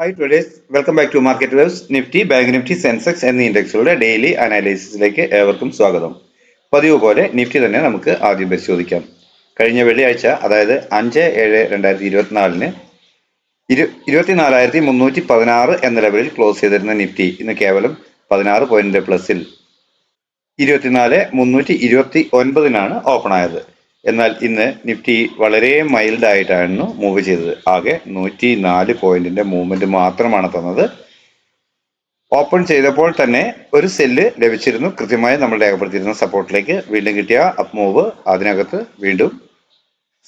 Hi traders, welcome back to market waves. Nifty, bank Nifty, Sensex എന്നീ ഇൻഡെക്സുകളുടെ daily അനാലിസിസിലേക്ക് ഏവർക്കും സ്വാഗതം. പതിവ് പോലെ നിഫ്റ്റി തന്നെ നമുക്ക് ആദ്യം പരിശോധിക്കാം. കഴിഞ്ഞ വെള്ളിയാഴ്ച, അതായത് 5/7/2024 24,316 എന്ന ലെവലിൽ ക്ലോസ് ചെയ്തിരുന്ന നിഫ്റ്റി ഇന്ന് കേവലം 16 പോയിന്റിന്റെ പ്ലസിൽ 24,329 ഓപ്പൺ ആയത്. എന്നാൽ ഇന്ന് നിഫ്റ്റി വളരെ മൈൽഡ് ആയിട്ടായിരുന്നു മൂവ് ചെയ്തത്. ആകെ 104 പോയിന്റിന്റെ മൂവ്മെന്റ് മാത്രമാണ് തന്നത്. ഓപ്പൺ ചെയ്തപ്പോൾ തന്നെ ഒരു സെല്ല് ലഭിച്ചിരുന്നു. കൃത്യമായി നമ്മൾ രേഖപ്പെടുത്തിയിരുന്ന സപ്പോർട്ടിലേക്ക് വീണ്ടും കിട്ടിയ അപ്പ് മൂവ്, അതിനകത്ത് വീണ്ടും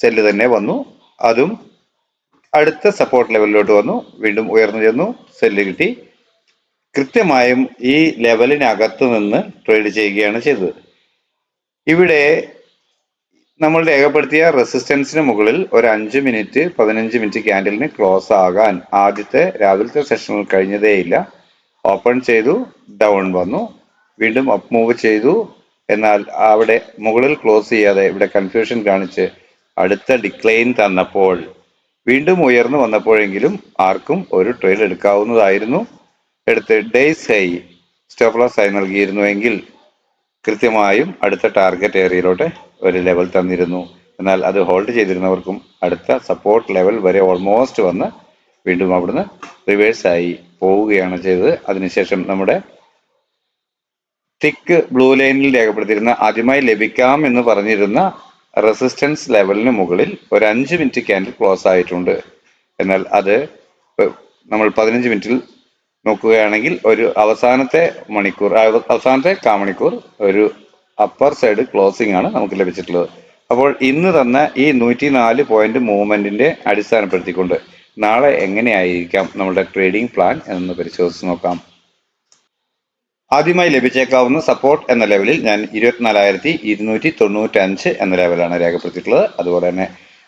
സെല്ല് തന്നെ വന്നു. അതും അടുത്ത സപ്പോർട്ട് ലെവലിലോട്ട് വന്നു, വീണ്ടും ഉയർന്നു ചെന്നു, സെല്ല് കിട്ടി. കൃത്യമായും ഈ ലെവലിനകത്ത് നിന്ന് ട്രേഡ് ചെയ്യുകയാണ് ചെയ്തത്. ഇവിടെ നമ്മൾ രേഖപ്പെടുത്തിയ റെസിസ്റ്റൻസിന് മുകളിൽ ഒരു 5 മിനിറ്റ് 15 മിനിറ്റ് ക്യാൻഡലിന് ക്ലോസ് ആകാൻ രാവിലത്തെ സെഷനിൽ കഴിഞ്ഞതേയില്ല. ഓപ്പൺ ചെയ്തു, ഡൗൺ വന്നു, വീണ്ടും അപ്പ് മൂവ് ചെയ്തു. എന്നാൽ അവിടെ മുകളിൽ ക്ലോസ് ചെയ്യാതെ ഇവിടെ കൺഫ്യൂഷൻ കാണിച്ച് അടുത്ത ഡിക്ലൈൻ തന്നപ്പോൾ വീണ്ടും ഉയർന്നു വന്നപ്പോഴെങ്കിലും ആർക്കും ഒരു ട്രേഡ് എടുക്കാവുന്നതായിരുന്നു. എടുത്ത് ഡേയ്സ് ഹൈ സ്റ്റോപ്പ് ലോസ് ആയി നൽകിയിരുന്നുവെങ്കിൽ കൃത്യമായും അടുത്ത ടാർഗറ്റ് ഏരിയയിലോട്ട് ഒരു ലെവൽ തന്നിരുന്നു. എന്നാൽ അത് ഹോൾഡ് ചെയ്തിരുന്നവർക്കും അടുത്ത സപ്പോർട്ട് ലെവൽ വരെ ഓൾമോസ്റ്റ് വന്ന് വീണ്ടും അവിടുന്ന് റിവേഴ്സായി പോവുകയാണ് ചെയ്തത്. അതിനുശേഷം നമ്മുടെ തിക്ക് ബ്ലൂ ലൈനിൽ രേഖപ്പെടുത്തിയിരുന്ന ആദ്യമായി ലഭിക്കാം എന്ന് പറഞ്ഞിരുന്ന റെസിസ്റ്റൻസ് ലെവലിന് മുകളിൽ ഒരു 5 മിനിറ്റ് ക്യാൻഡിൽ ക്ലോസ് ആയിട്ടുണ്ട്. എന്നാൽ അത് നമ്മൾ 15 മിനിറ്റിൽ നോക്കുകയാണെങ്കിൽ ഒരു അവസാനത്തെ കാമണിക്കൂർ ഒരു അപ്പർ സൈഡ് ക്ലോസിംഗ് ആണ് നമുക്ക് ലഭിച്ചിട്ടുള്ളത്. അപ്പോൾ ഇന്ന് തന്ന ഈ 104 പോയിന്റ് മൂവ്മെന്റിന്റെ അടിസ്ഥാനപ്പെടുത്തിക്കൊണ്ട് നാളെ എങ്ങനെയായിരിക്കാം നമ്മുടെ ട്രേഡിംഗ് പ്ലാൻ എന്ന് പരിശോധിച്ച് നോക്കാം. ആദ്യമായി ലഭിച്ചേക്കാവുന്ന സപ്പോർട്ട് എന്ന ലെവലിൽ ഞാൻ 24,295 എന്ന ലെവലാണ് രേഖപ്പെടുത്തിയിട്ടുള്ളത്. അതുപോലെ തന്നെ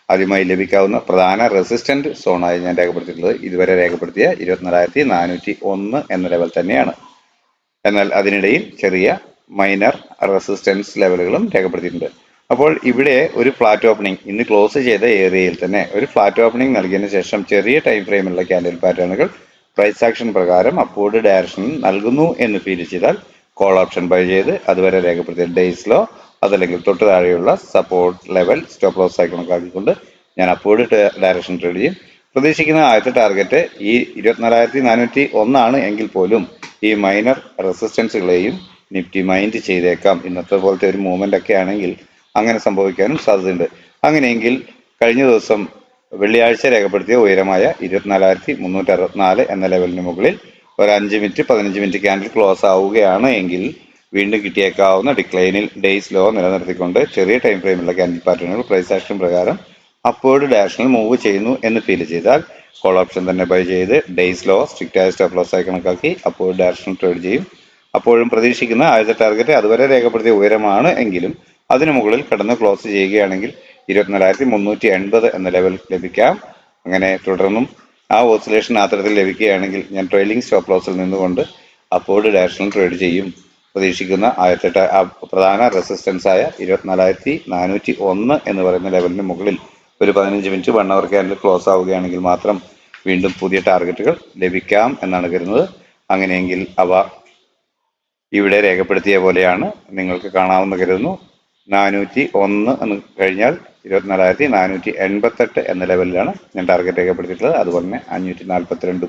ആദ്യമായി ലഭിക്കാവുന്ന പ്രധാന റെസിസ്റ്റന്റ് സോണായി ഞാൻ രേഖപ്പെടുത്തിയിട്ടുള്ളത് ഇതുവരെ രേഖപ്പെടുത്തിയ 24,401 എന്ന ലെവൽ തന്നെയാണ്. എന്നാൽ അതിനിടയിൽ ചെറിയ മൈനർ റെസിസ്റ്റൻസ് ലെവലുകളും രേഖപ്പെടുത്തിയിട്ടുണ്ട്. അപ്പോൾ ഇവിടെ ഒരു ഫ്ലാറ്റ് ഓപ്പണിംഗ് ഇന്ന് ക്ലോസ് ചെയ്ത ഏരിയയിൽ തന്നെ ഒരു ഫ്ലാറ്റ് ഓപ്പണിംഗ് നൽകിയതിനു ശേഷം ചെറിയ ടൈം ഫ്രെയിമുള്ള ക്യാൻഡിൽ പാറ്റേണുകൾ പ്രൈസ് ആക്ഷൻ പ്രകാരം അപ്വേർഡ് ഡയറക്ഷൻ നൽകുന്നു എന്ന് ഫീൽ ചെയ്താൽ കോൾ ഓപ്ഷൻ ബൈ ചെയ്ത് അതുവരെ രേഖപ്പെടുത്തിയ ഡേയ്സ് ലോ അതല്ലെങ്കിൽ തൊട്ട് താഴെയുള്ള സപ്പോർട്ട് ലെവൽ സ്റ്റോപ്പ് ലോസ് ആയി കണക്കാക്കിക്കൊണ്ട് ഞാൻ അപ്വേർഡ് ഡയറക്ഷൻ ട്രേഡ് ചെയ്യും. പ്രതീക്ഷിക്കുന്ന ആദ്യത്തെ ടാർഗറ്റ് ഈ 24,401 എങ്കിൽ പോലും ഈ മൈനർ റെസിസ്റ്റൻസുകളെയും നിഫ്റ്റി മൈൻഡ് ചെയ്തേക്കാം. ഇന്നത്തെ പോലത്തെ ഒരു മൂവ്മെന്റ് ഒക്കെ ആണെങ്കിൽ അങ്ങനെ സംഭവിക്കാനും സാധ്യതയുണ്ട്. അങ്ങനെയെങ്കിൽ കഴിഞ്ഞ ദിവസം വെള്ളിയാഴ്ച രേഖപ്പെടുത്തിയ ഉയരമായ 24,364 എന്ന ലെവലിന് മുകളിൽ ഒരു 5 മിനിറ്റ് 15 മിനിറ്റ് ക്യാൻഡിൽ ക്ലോസ് ആവുകയാണ് എങ്കിൽ വീണ്ടും കിട്ടിയേക്കാവുന്ന ഡിക്ലൈനിൽ ഡേയ്സ് ലോ നിലനിർത്തിക്കൊണ്ട് ചെറിയ ടൈം ഫ്രെയിമുള്ള ക്യാൻഡിൽ പാറ്റേണുകൾ പ്രൈസ് ആക്ഷൻ പ്രകാരം അപ്വേർഡ് ഡയറക്ഷനിൽ മൂവ് ചെയ്യുന്നു എന്ന് ഫീൽ ചെയ്താൽ കോൾ ഓപ്ഷൻ തന്നെ ബൈ ചെയ്ത് ഡേയ്സ് ലോ സ്ട്രിക്റ്റ് ആയ സ്റ്റോപ്പ് ലോസ് ആയി കണക്കാക്കി അപ്വേർഡ് ഡയറക്ഷനിൽ ട്രേഡ് ചെയ്യും. അപ്പോഴും പ്രതീക്ഷിക്കുന്ന ആദ്യത്തെ ടാർഗറ്റ് അതുവരെ രേഖപ്പെടുത്തിയ ഉയരമാണ് എങ്കിലും അതിനു മുകളിൽ കടന്ന് ക്ലോസ് ചെയ്യുകയാണെങ്കിൽ 24,380 എന്ന ലെവൽ ലഭിക്കാം. അങ്ങനെ തുടർന്നും ആ ഓസിലേഷൻ ആ തരത്തിൽ ലഭിക്കുകയാണെങ്കിൽ ഞാൻ ട്രെയിലിംഗ് സ്റ്റോപ്പ് ലോസിൽ നിന്നുകൊണ്ട് അപ്വേർഡ് ഡയറക്ഷനിൽ ട്രേഡ് ചെയ്യും. പ്രതീക്ഷിക്കുന്ന ആദ്യത്തെ പ്രധാന റെസിസ്റ്റൻസ് ആയ 24,401 എന്ന് പറയുന്ന ലെവലിന് മുകളിൽ ഒരു 15 മിനിറ്റ് 1 അവർ ക്യാൻഡിൽ ക്ലോസ് ആവുകയാണെങ്കിൽ മാത്രം വീണ്ടും പുതിയ ടാർഗറ്റുകൾ ലഭിക്കാം എന്നാണ് കരുതുന്നത്. അങ്ങനെയെങ്കിൽ അവ ഇവിടെ രേഖപ്പെടുത്തിയ പോലെയാണ് നിങ്ങൾക്ക് കാണാവുന്ന കരുതുന്നു. 401 എന്ന് കഴിഞ്ഞാൽ 24,488 എന്ന ലെവലിലാണ് ഞാൻ ടാർഗറ്റ് രേഖപ്പെടുത്തിയിട്ടുള്ളത്. അതുപോലെ തന്നെ 542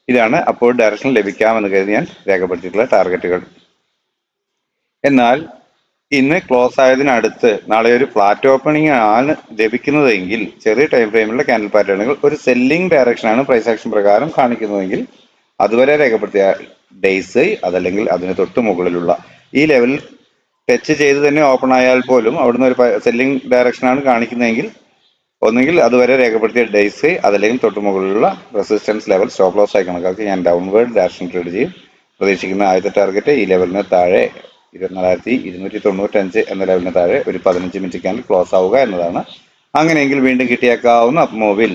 ഇതാണ് അപ്പോൾ ഡയറക്ഷൻ ലഭിക്കാമെന്ന് കരുതി ഞാൻ രേഖപ്പെടുത്തിയിട്ടുള്ള ടാർഗറ്റുകൾ. എന്നാൽ ഇന്ന് ക്ലോസ് ആയതിനടുത്ത് നാളെ ഒരു ഫ്ലാറ്റ് ഓപ്പണിംഗ് ആണ് ലഭിക്കുന്നതെങ്കിൽ ചെറിയ ടൈം ഫ്രെയിമിലുള്ള ക്യാൻഡിൽ പാറ്റേണുകൾ ഒരു സെല്ലിംഗ് ഡയറക്ഷനാണ് പ്രൈസ് ആക്ഷൻ പ്രകാരം കാണിക്കുന്നതെങ്കിൽ അതുവരെ രേഖപ്പെടുത്തിയ ഡേയ്സ് അതല്ലെങ്കിൽ അതിന് തൊട്ട് മുകളിലുള്ള ഈ ലെവലിൽ ടച്ച് ചെയ്ത് തന്നെ ഓപ്പൺ ആയാൽ പോലും അവിടുന്ന് ഒരു സെല്ലിംഗ് ഡയറക്ഷനാണ് കാണിക്കുന്നതെങ്കിൽ ഒന്നുകിൽ അതുവരെ രേഖപ്പെടുത്തിയ ഡേയ്സ് അതല്ലെങ്കിൽ തൊട്ട് മുകളിലുള്ള റെസിസ്റ്റൻസ് ലെവൽ സ്റ്റോപ്പ് ലോസ് ആയി കണക്കാക്കി ഞാൻ ഡൗൺവേർഡ് ഡയറക്ഷൻ ട്രേഡ് ചെയ്യും. പ്രതീക്ഷിക്കുന്ന ആദ്യത്തെ ടാർഗറ്റ് ഈ ലെവലിന് താഴെ 24,295 എന്ന ലെവലിന് താഴെ ഒരു 15 മിനിറ്റ് ക്യാൻഡിൽ ക്ലോസ് ആവുക എന്നതാണ്. അങ്ങനെയെങ്കിൽ വീണ്ടും കിട്ടിയേക്കാവുന്ന അപ്പ് മൂവിൽ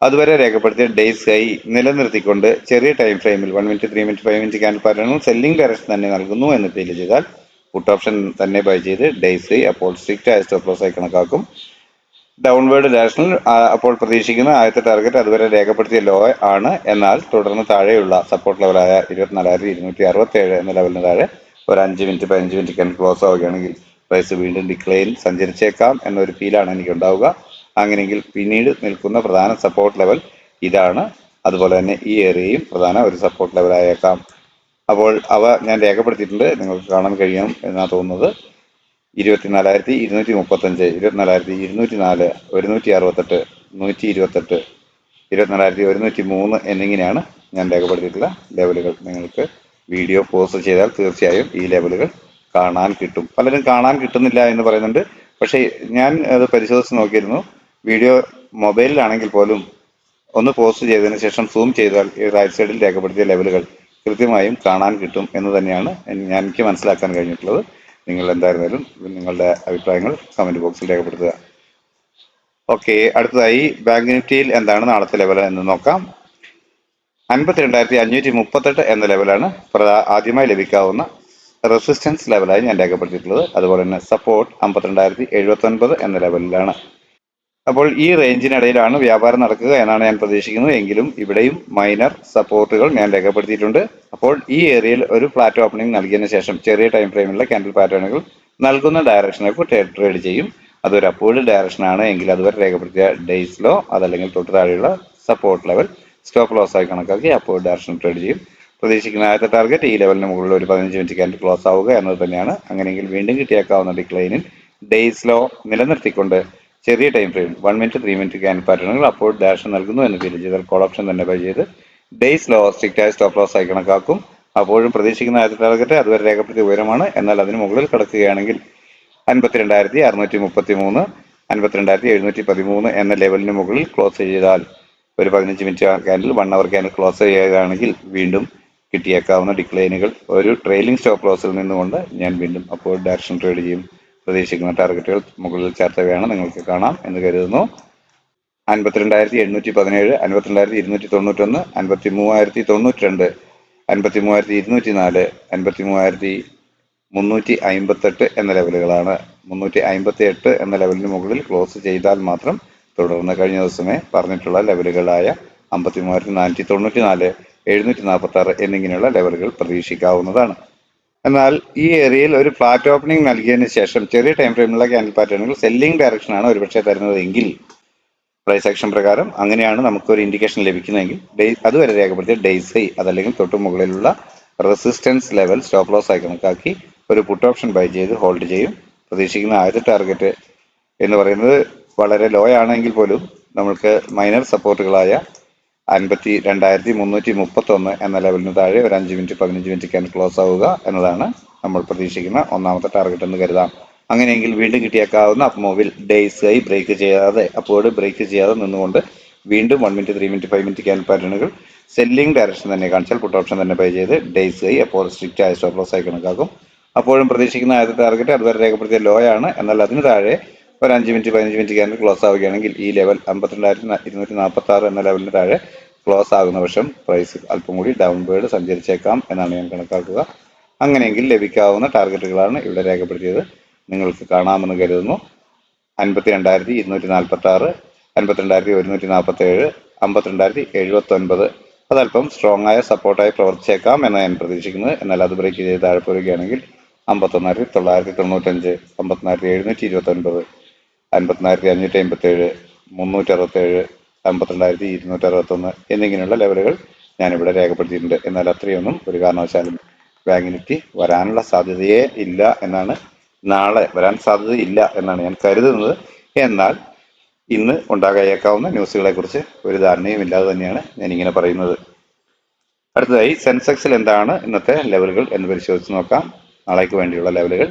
അതുവരെ രേഖപ്പെടുത്തിയ ഡേയ്സ് ഹൈ നിലനിർത്തിക്കൊണ്ട് ചെറിയ ടൈം ഫ്രെയിമിൽ 1 മിനിറ്റ് 3 മിനിറ്റ് 5 മിനിറ്റ് ക്യാൻഡിൽ പാറ്റേണും സെല്ലിംഗ് ഡയറക്ഷൻ തന്നെ നൽകുന്നു എന്ന് ഫീൽ ചെയ്താൽ പുട്ട് ഓപ്ഷൻ തന്നെ ബൈ ചെയ്ത് ഡേയ്സ് ഹൈ അപ്പോൾ സ്ട്രിക്റ്റ് ആയ സ്റ്റോപ്പ് ലോസ് ആയി കണക്കാക്കും. ഡൗൺവേർഡ് ഡയറക്ഷനിൽ അപ്പോൾ പ്രതീക്ഷിക്കുന്ന ആദ്യത്തെ ടാർഗറ്റ് അതുവരെ രേഖപ്പെടുത്തിയ ലോ ആണ്. എന്നാൽ തുടർന്ന് താഴെയുള്ള സപ്പോർട്ട് ലെവലായ 24,267 എന്ന ലെവലിന് താഴെ ഒരു 5 മിനിറ്റ് 15 മിനിറ്റ് ക്യാൻഡിൽ ക്ലോസ് ആവുകയാണെങ്കിൽ പ്രൈസ് വീണ്ടും ഡിക്ലൈൻ സഞ്ചരിച്ചേക്കാം എന്നൊരു ഫീലാണ് എനിക്ക് ഉണ്ടാവുക. അങ്ങനെയെങ്കിൽ പിന്നീട് നിൽക്കുന്ന പ്രധാന സപ്പോർട്ട് ലെവൽ ഇതാണ്. അതുപോലെ തന്നെ ഈ ഏരിയയും പ്രധാന ഒരു സപ്പോർട്ട് ലെവലായേക്കാം. അപ്പോൾ അവ ഞാൻ രേഖപ്പെടുത്തിയിട്ടുണ്ട്, നിങ്ങൾക്ക് കാണാൻ കഴിയും എന്നാണ് തോന്നുന്നത്. 24,235, 24,204, 168, 128, 24,103 എന്നിങ്ങനെയാണ് ഞാൻ രേഖപ്പെടുത്തിയിട്ടുള്ള ലെവലുകൾ. നിങ്ങൾക്ക് വീഡിയോ പോസ്റ്റ് ചെയ്താൽ തീർച്ചയായും ഈ ലെവലുകൾ കാണാൻ കിട്ടും. പലരും കാണാൻ കിട്ടുന്നില്ല എന്ന് പറയുന്നുണ്ട്. പക്ഷേ ഞാൻ അത് പരിശോധിച്ച് നോക്കിയിരുന്നു. വീഡിയോ മൊബൈലിലാണെങ്കിൽ പോലും ഒന്ന് പോസ്റ്റ് ചെയ്തതിന് ശേഷം സൂം ചെയ്താൽ ഈ റൈറ്റ് സൈഡിൽ രേഖപ്പെടുത്തിയ ലെവലുകൾ കൃത്യമായും കാണാൻ കിട്ടും എന്ന് തന്നെയാണ് എനിക്ക് മനസ്സിലാക്കാൻ കഴിഞ്ഞിട്ടുള്ളത്. നിങ്ങൾ എന്തായിരുന്നാലും നിങ്ങളുടെ അഭിപ്രായങ്ങൾ കമന്റ് ബോക്സിൽ രേഖപ്പെടുത്തുക. ഓക്കെ, അടുത്തതായി ബാങ്ക് നിഫ്റ്റിയിൽ എന്താണ് നാളത്തെ ലെവൽ എന്ന് നോക്കാം. 52,538 എന്ന ലെവലാണ് ആദ്യമായി ലഭിക്കാവുന്ന റെസിസ്റ്റൻസ് ലെവലായി ഞാൻ രേഖപ്പെടുത്തിയിട്ടുള്ളത്. അതുപോലെ തന്നെ സപ്പോർട്ട് 52,079 എന്ന ലെവലിലാണ്. അപ്പോൾ ഈ റേഞ്ചിനിടയിലാണ് വ്യാപാരം നടക്കുക എന്നാണ് ഞാൻ പ്രതീക്ഷിക്കുന്നത്. എങ്കിലും ഇവിടെയും മൈനർ സപ്പോർട്ടുകൾ ഞാൻ രേഖപ്പെടുത്തിയിട്ടുണ്ട്. അപ്പോൾ ഈ ഏരിയയിൽ ഒരു ഫ്ലാറ്റ് ഓപ്പണിംഗ് നൽകിയതിനു ശേഷം ചെറിയ ടൈം ഫ്രെയിമിലുള്ള ക്യാൻഡിൽ പാറ്റേണുകൾ നൽകുന്ന ഡയറക്ഷനിലേക്ക് ട്രേഡ് ചെയ്യും. അതൊരു അപ്വേർഡ് ഡയറക്ഷൻ ആണ് എങ്കിൽ അതുവരെ രേഖപ്പെടുത്തിയ ഡേയ്സ് ലോ അതല്ലെങ്കിൽ തൊട്ട് താഴെയുള്ള സപ്പോർട്ട് ലെവൽ സ്റ്റോപ്പ് ലോസ് ആയി കണക്കാക്കി അപ്വേർഡ് ഡയറക്ഷൻ ട്രേഡ് ചെയ്യും. പ്രതീക്ഷിക്കുന്ന ആദ്യത്തെ ടാർഗറ്റ് ഈ ലെവലിന് മുകളിൽ ഒരു 15 മിനിറ്റ് ക്യാൻഡിൽ ക്ലോസ് ആവുക എന്നത് തന്നെയാണ്. അങ്ങനെയെങ്കിൽ വീണ്ടും കിട്ടിയേക്കാവുന്ന ഡിക്ലൈനിൽ ഡേയ്സ് ലോ നിലനിർത്തിക്കൊണ്ട് ചെറിയ time frame 1 minute 3 minute candle പാറ്റേണുകൾ അപ്പോൾ ഡയറക്ഷൻ നൽകുന്നു എന്ന് ഫീൽ ചെയ്താൽ കോൾ ഓപ്ഷൻ തന്നെ ബൈ ചെയ്ത് ഡേയ്സ് ലോ സ്ട്രിക്റ്റ് ആയ സ്റ്റോപ്പ് ലോസ് ആയി കണക്കാക്കും. അപ്പോഴും പ്രതീക്ഷിക്കുന്ന ആദ്യത്തെ ടാർഗറ്റ് അതുവരെ രേഖപ്പെടുത്തിയ ഉയരമാണ്. എന്നാൽ അതിന് മുകളിൽ കടക്കുകയാണെങ്കിൽ 52,633, 52,713 എന്ന ലെവലിന് മുകളിൽ ക്ലോസ് ചെയ്താൽ ഒരു 15 മിനിറ്റ് ക്യാൻഡിൽ 1 അവർ ക്യാൻഡിൽ ക്ലോസ് ചെയ്യുകയാണെങ്കിൽ വീണ്ടും കിട്ടിയേക്കാവുന്ന ഡിക്ലൈനുകൾ ഒരു ട്രെയിലിംഗ് സ്റ്റോപ്പ് ലോസിൽ നിന്നുകൊണ്ട് ഞാൻ വീണ്ടും അപ്പോൾ ഡയറക്ഷൻ ട്രേഡ് ചെയ്യും. പ്രതീക്ഷിക്കുന്ന ടാർഗറ്റുകൾ മുകളിൽ ചേർത്തവയാണ് നിങ്ങൾക്ക് കാണാം എന്ന് കരുതുന്നു. 52,817, 52,291, 53,092, 53,204, 53,358 എന്ന ലെവലുകളാണ്. 358 എന്ന ലെവലിന് മുകളിൽ ക്ലോസ് ചെയ്താൽ മാത്രം തുടർന്ന് കഴിഞ്ഞ ദിവസമേ പറഞ്ഞിട്ടുള്ള ലെവലുകളായ 53,494, 746 എന്നിങ്ങനെയുള്ള ലെവലുകൾ പ്രതീക്ഷിക്കാവുന്നതാണ്. എന്നാൽ ഈ ഏരിയയിൽ ഒരു ഫ്ലാറ്റ് ഓപ്പണിംഗ് നൽകിയതിന് ശേഷം ചെറിയ ടൈം ഫ്രെയിമിലുള്ള ക്യാൻഡിൽ പാറ്റേണുകൾ സെല്ലിംഗ് ഡയറക്ഷനാണ് ഒരുപക്ഷെ തരുന്നത് എങ്കിൽ പ്രൈസ് ആക്ഷൻ പ്രകാരം അങ്ങനെയാണ് നമുക്ക് ഒരു ഇൻഡിക്കേഷൻ ലഭിക്കുന്നതെങ്കിൽ അതുവരെ രേഖപ്പെടുത്തിയ ഡേയ്സ് ഹൈ അതല്ലെങ്കിൽ തൊട്ടു മുകളിലുള്ള റെസിസ്റ്റൻസ് ലെവൽ സ്റ്റോപ്പ് ലോസ് ആയി കണക്കാക്കി ഒരു പുട്ട് ഓപ്ഷൻ ബൈ ചെയ്ത് ഹോൾഡ് ചെയ്യും. പ്രതീക്ഷിക്കുന്ന ആദ്യത്തെ ടാർഗറ്റ് എന്ന് പറയുന്നത് വളരെ ലോ ആണെങ്കിൽ പോലും നമ്മൾക്ക് മൈനർ സപ്പോർട്ടുകളായ 52,331 എന്ന ലെവലിന് താഴെ ഒരു 5 മിനിറ്റ് 15 മിനിറ്റ് ക്യാൻഡിൽ ക്ലോസ് ആവുക എന്നതാണ് നമ്മൾ പ്രതീക്ഷിക്കുന്ന ഒന്നാമത്തെ ടാർഗറ്റ് എന്ന് കരുതാം. അങ്ങനെയെങ്കിൽ വീണ്ടും കിട്ടിയേക്കാവുന്ന അപ്പ് മൂവിൽ ഡേയ്സ് ആയി ബ്രേക്ക് ചെയ്യാതെ അപ്പോഴ് ബ്രേക്ക് ചെയ്യാതെ നിന്നുകൊണ്ട് വീണ്ടും 1 മിനിറ്റ് 3 മിനിറ്റ് 5 മിനിറ്റ് ക്യാൻഡിൽ പാറ്റേണുകൾ സെല്ലിംഗ് ഡയറക്ഷൻ തന്നെ കാണിച്ചാൽ പുട്ട് ഓപ്ഷൻ തന്നെ ബൈ ചെയ്ത് ഡേയ്സ് ആയി അപ്പോൾ സ്ട്രിക്റ്റ് ആയ സ്റ്റോപ്പ് ലോസ് ആയി കണക്കാക്കും. അപ്പോഴും പ്രതീക്ഷിക്കുന്ന ആദ്യത്തെ ടാർഗറ്റ് അതുവരെ രേഖപ്പെടുത്തിയ ലോ ആണ്. എന്നാൽ അതിന് താഴെ ഒരു 5 മിനിറ്റ് 15 മിനിറ്റ് ക്യാൻഡിൽ ക്ലോസ് ആവുകയാണെങ്കിൽ ഈ ലെവൽ 52,246 എന്ന ലെവലിന് താഴെ ക്ലോസ് ആകുന്ന പക്ഷം പ്രൈസ് അല്പം കൂടി ഡൗൺവേർഡ് സഞ്ചരിച്ചേക്കാം എന്നാണ് ഞാൻ കണക്കാക്കുക. അങ്ങനെയെങ്കിൽ ലഭിക്കാവുന്ന ടാർഗറ്റുകളാണ് ഇവിടെ രേഖപ്പെടുത്തിയത്. നിങ്ങൾക്ക് കാണാമെന്ന് കരുതുന്നു. 52,246, 52,147, 52,079 അതല്പം സ്ട്രോങ് ആയ സപ്പോർട്ടായി പ്രവർത്തിച്ചേക്കാം എന്ന് ഞാൻ പ്രതീക്ഷിക്കുന്നത്. എന്നാൽ അത് ബ്രേക്ക് ചെയ്ത് താഴെ പോരുകയാണെങ്കിൽ 51,995, 54,729, 54,557, 367, 52,261 എന്നിങ്ങനെയുള്ള ലെവലുകൾ ഞാനിവിടെ രേഖപ്പെടുത്തിയിട്ടുണ്ട്. എന്നാൽ അത്രയൊന്നും ഒരു കാരണവശാലും ബാങ്ക് നിഫ്റ്റി വരാനുള്ള സാധ്യതയേ ഇല്ല എന്നാണ്, നാളെ വരാൻ സാധ്യതയില്ല എന്നാണ് ഞാൻ കരുതുന്നത്. എന്നാൽ ഇന്ന് ഉണ്ടാകായേക്കാവുന്ന ന്യൂസുകളെ കുറിച്ച് ഒരു ധാരണയും ഇല്ലാതെ തന്നെയാണ് ഞാൻ ഇങ്ങനെ പറയുന്നത്. അടുത്തതായി സെൻസെക്സിൽ എന്താണ് ഇന്നത്തെ ലെവലുകൾ എന്ന് പരിശോധിച്ച് നോക്കാം. നാളേക്ക് വേണ്ടിയുള്ള ലെവലുകൾ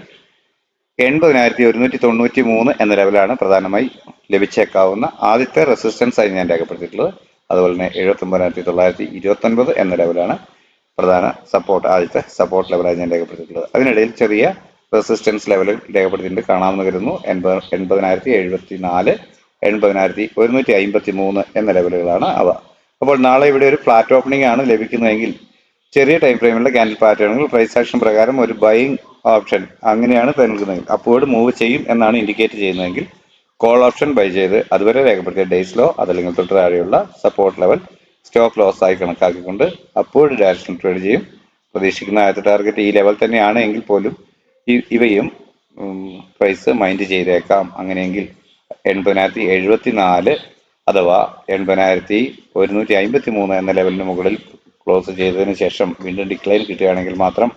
80,193 എന്ന ലെവലാണ് പ്രധാനമായി ലഭിച്ചേക്കാവുന്ന ആദ്യത്തെ റെസിസ്റ്റൻസ് ആയി ഞാൻ രേഖപ്പെടുത്തിയിട്ടുള്ളത്. അതുപോലെ തന്നെ 79,929 എന്ന ലെവലാണ് പ്രധാന സപ്പോർട്ട്, ആദ്യത്തെ സപ്പോർട്ട് ലെവലായി ഞാൻ രേഖപ്പെടുത്തിയിട്ടുള്ളത്. അതിനിടയിൽ ചെറിയ റെസിസ്റ്റൻസ് ലെവൽ രേഖപ്പെടുത്തിയിട്ടുണ്ട്, കാണാമെന്ന് കരുതുന്നു. 80,074, 80,153 എന്ന ലെവലുകളാണ് അവ. അപ്പോൾ നാളെ ഇവിടെ ഒരു ഫ്ലാറ്റ് ഓപ്പണിംഗ് ആണ് ലഭിക്കുന്നതെങ്കിൽ ചെറിയ ടൈം ഫ്രെയിമിലുള്ള ക്യാൻഡിൽ പാറ്റേണുകൾ പ്രൈസ് ആക്ഷൻ പ്രകാരം ഒരു ബൈയിങ് ഓപ്ഷൻ അങ്ങനെയാണ് നൽകുന്നതെങ്കിൽ അപ്പോഴും മൂവ് ചെയ്യും എന്നാണ് ഇൻഡിക്കേറ്റ് ചെയ്യുന്നതെങ്കിൽ കോൾ ഓപ്ഷൻ ബൈ ചെയ്ത് അതുവരെ രേഖപ്പെടുത്തിയ ഡേയ്സിലോ അതല്ലെങ്കിൽ തൊട്ട് താഴെയുള്ള സപ്പോർട്ട് ലെവൽ സ്റ്റോപ്പ് ലോസ് ആയി കണക്കാക്കിക്കൊണ്ട് അപ്വേർഡ് ഡയറക്ഷനിൽ ട്രേഡ് ചെയ്യും. പ്രതീക്ഷിക്കുന്ന ആദ്യത്തെ ടാർഗറ്റ് ഈ ലെവൽ തന്നെയാണ് എങ്കിൽ പോലും ഇവയും പ്രൈസ് മൈൻഡ് ചെയ്തേക്കാം. അങ്ങനെയെങ്കിൽ 80,074 അഥവാ 80,153 എന്ന ലെവലിന് മുകളിൽ ക്ലോസ് ചെയ്തതിനു ശേഷം വീണ്ടും ഡിക്ലൈൻ കിട്ടുകയാണെങ്കിൽ മാത്രം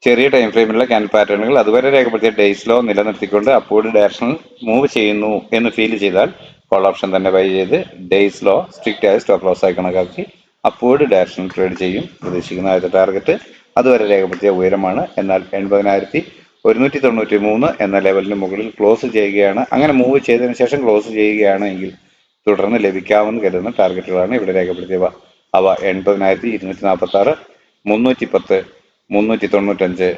ചെറിയ ടൈം ഫ്രെയിമിലുള്ള ക്യാൻഡിൽ പാറ്റേണുകൾ അതുവരെ രേഖപ്പെടുത്തിയ ഡേയ്സിലോ നിലനിർത്തിക്കൊണ്ട് അപ്വേർഡ് ഡയറക്ഷനിൽ മൂവ് ചെയ്യുന്നു എന്ന് ഫീൽ ചെയ്താൽ കോൾ ഓപ്ഷൻ തന്നെ ബൈ ചെയ്ത് ഡേയ്സിലോ സ്ട്രിക്റ്റ് ആയ സ്റ്റോപ്പ് ലോസ് ആയി കണക്കാക്കി അപ്വേർഡ് ഡയറക്ഷനിൽ ട്രേഡ് ചെയ്യും. പ്രതീക്ഷിക്കുന്ന ആദ്യത്തെ ടാർഗറ്റ് അതുവരെ രേഖപ്പെടുത്തിയ ഉയരമാണ്. എന്നാൽ 80,193 എന്ന ലെവലിന് മുകളിൽ ക്ലോസ് ചെയ്യുകയാണ്, അങ്ങനെ മൂവ് ചെയ്തതിനു ശേഷം ക്ലോസ് ചെയ്യുകയാണ് എങ്കിൽ തുടർന്ന് ലഭിക്കാമെന്ന് കരുതുന്ന ടാർഗറ്റുകളാണ് ഇവിടെ രേഖപ്പെടുത്തിയവ. അവ 80,246, 310, 395,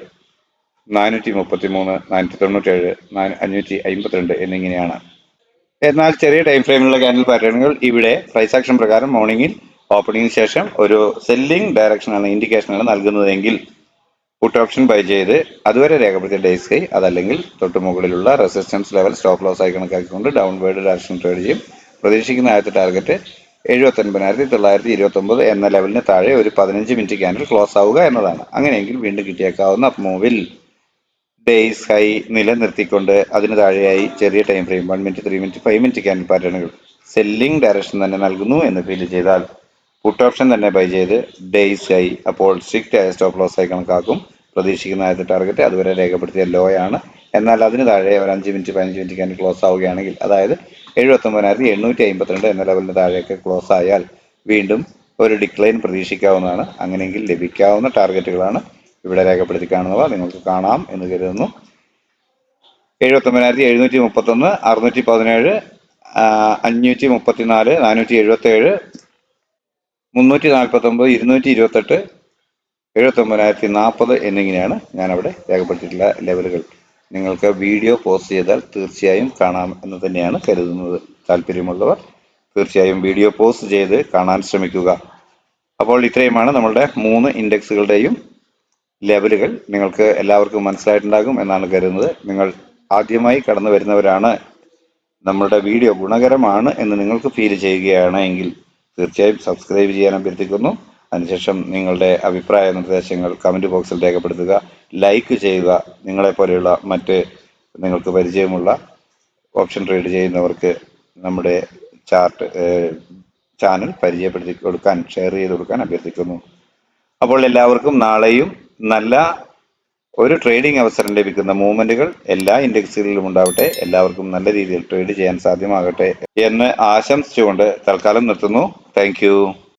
433, 497, 552 എന്നിങ്ങനെയാണ്. എന്നാൽ ചെറിയ ടൈം ഫ്രെയിമിലുള്ള ക്യാൻഡിൽ പാറ്റേണുകൾ ഇവിടെ പ്രൈസ് ആക്ഷൻ പ്രകാരം മോർണിംഗിൽ ഓപ്പണിംഗിന് ശേഷം ഒരു സെല്ലിംഗ് ഡയറക്ഷനാണ് ഇൻഡിക്കേഷനാണ് നൽകുന്നതെങ്കിൽ പുട്ട് ഓപ്ഷൻ ബൈ ചെയ്ത് അതുവരെ രേഖപ്പെടുത്തിയ ഡേയ്സ് ഹൈ അതല്ലെങ്കിൽ തൊട്ട് മുകളിലുള്ള റെസിസ്റ്റൻസ് ലെവൽ സ്റ്റോപ്പ് ലോസ് ആയി കണക്കാക്കിക്കൊണ്ട് ഡൗൺവേർഡ് ഡയറക്ഷൻ ട്രേഡ് ചെയ്യും. പ്രതീക്ഷിക്കുന്ന ആദ്യത്തെ ടാർഗറ്റ് 79,929 എന്ന ലെവലിന് താഴെ ഒരു 15 മിനിറ്റ് ക്യാൻഡിൽ ക്ലോസ് ആവുക എന്നതാണ്. അങ്ങനെയെങ്കിൽ വീണ്ടും കിട്ടിയേക്കാവുന്ന അപ്പ് മൂവിൽ ഡേയ്സ് ഹൈ നിലനിർത്തിക്കൊണ്ട് അതിന് താഴെയായി ചെറിയ time frame 1 minute, 3 minute, 5 minute candle പാറ്റേണുകൾ സെല്ലിംഗ് ഡയറക്ഷൻ തന്നെ നൽകുന്നു എന്ന് ഫീൽ ചെയ്താൽ പുട്ട് ഓപ്ഷൻ തന്നെ ബൈ ചെയ്ത് ഡേയ്സ് ഹൈ അപ്പോൾ സ്ട്രിക്റ്റ് ആയ സ്റ്റോപ്പ് ലോസ് ആയി കണക്കാക്കും. പ്രതീക്ഷിക്കുന്ന ആദ്യത്തെ ടാർഗറ്റ് അതുവരെ രേഖപ്പെടുത്തിയ ലോ ആണ്. എന്നാൽ അതിന് താഴെ ഒരു 5 മിനിറ്റ്, 15 മിനിറ്റ് ക്യാൻഡിൽ ക്ലോസ് ആവുകയാണെങ്കിൽ, അതായത് 79,852 എന്ന ലെവലിന് താഴേക്ക് ക്ലോസ് ആയാൽ വീണ്ടും ഒരു ഡിക്ലൈൻ പ്രതീക്ഷിക്കാവുന്നതാണ്. അങ്ങനെയെങ്കിൽ ലഭിക്കാവുന്ന ടാർഗറ്റുകളാണ് ഇവിടെ രേഖപ്പെടുത്തി കാണുന്നവ. നിങ്ങൾക്ക് കാണാം എന്ന് കരുതുന്നു. 79,731, 617, 534, 477, 349, 228, 79,040 എന്നിങ്ങനെയാണ് ഞാനവിടെ രേഖപ്പെടുത്തിയിട്ടുള്ള ലെവലുകൾ. നിങ്ങൾക്ക് വീഡിയോ പോസ്റ്റ് ചെയ്താൽ തീർച്ചയായും കാണാം എന്ന് തന്നെയാണ് കരുതുന്നത്. താല്പര്യമുള്ളവർ തീർച്ചയായും വീഡിയോ പോസ്റ്റ് ചെയ്ത് കാണാൻ ശ്രമിക്കുക. അപ്പോൾ ഇത്രയുമാണ് നമ്മളുടെ 3 ഇൻഡെക്സുകളുടെയും ലെവലുകൾ. നിങ്ങൾക്ക് എല്ലാവർക്കും മനസ്സിലായിട്ടുണ്ടാകും എന്നാണ് കരുതുന്നത്. നിങ്ങൾ ആദ്യമായി കടന്നു വരുന്നവരാണ്, നമ്മളുടെ വീഡിയോ ഗുണകരമാണ് എന്ന് നിങ്ങൾക്ക് ഫീൽ ചെയ്യുകയാണ് എങ്കിൽ തീർച്ചയായും സബ്സ്ക്രൈബ് ചെയ്യാൻ അഭ്യർത്ഥിക്കുന്നു. അതിനുശേഷം നിങ്ങളുടെ അഭിപ്രായ നിർദ്ദേശങ്ങൾ കമൻറ്റ് ബോക്സിൽ രേഖപ്പെടുത്തുക, ലൈക്ക് ചെയ്യുക. നിങ്ങളെപ്പോലെയുള്ള മറ്റ് നിങ്ങൾക്ക് പരിചയമുള്ള ഓപ്ഷൻ ട്രേഡ് ചെയ്യുന്നവർക്ക് നമ്മുടെ ചാനൽ പരിചയപ്പെടുത്തി കൊടുക്കാൻ, ഷെയർ ചെയ്ത് കൊടുക്കാൻ അഭ്യർത്ഥിക്കുന്നു. അപ്പോൾ എല്ലാവർക്കും നാളെയും നല്ല ഒരു ട്രേഡിംഗ് അവസരം ലഭിക്കുന്ന മൂവ്മെന്റുകൾ എല്ലാ ഇൻഡെക്സുകളിലും ഉണ്ടാവട്ടെ. എല്ലാവർക്കും നല്ല രീതിയിൽ ട്രേഡ് ചെയ്യാൻ സാധ്യമാകട്ടെ എന്ന് ആശംസിച്ചുകൊണ്ട് തൽക്കാലം നിർത്തുന്നു. താങ്ക്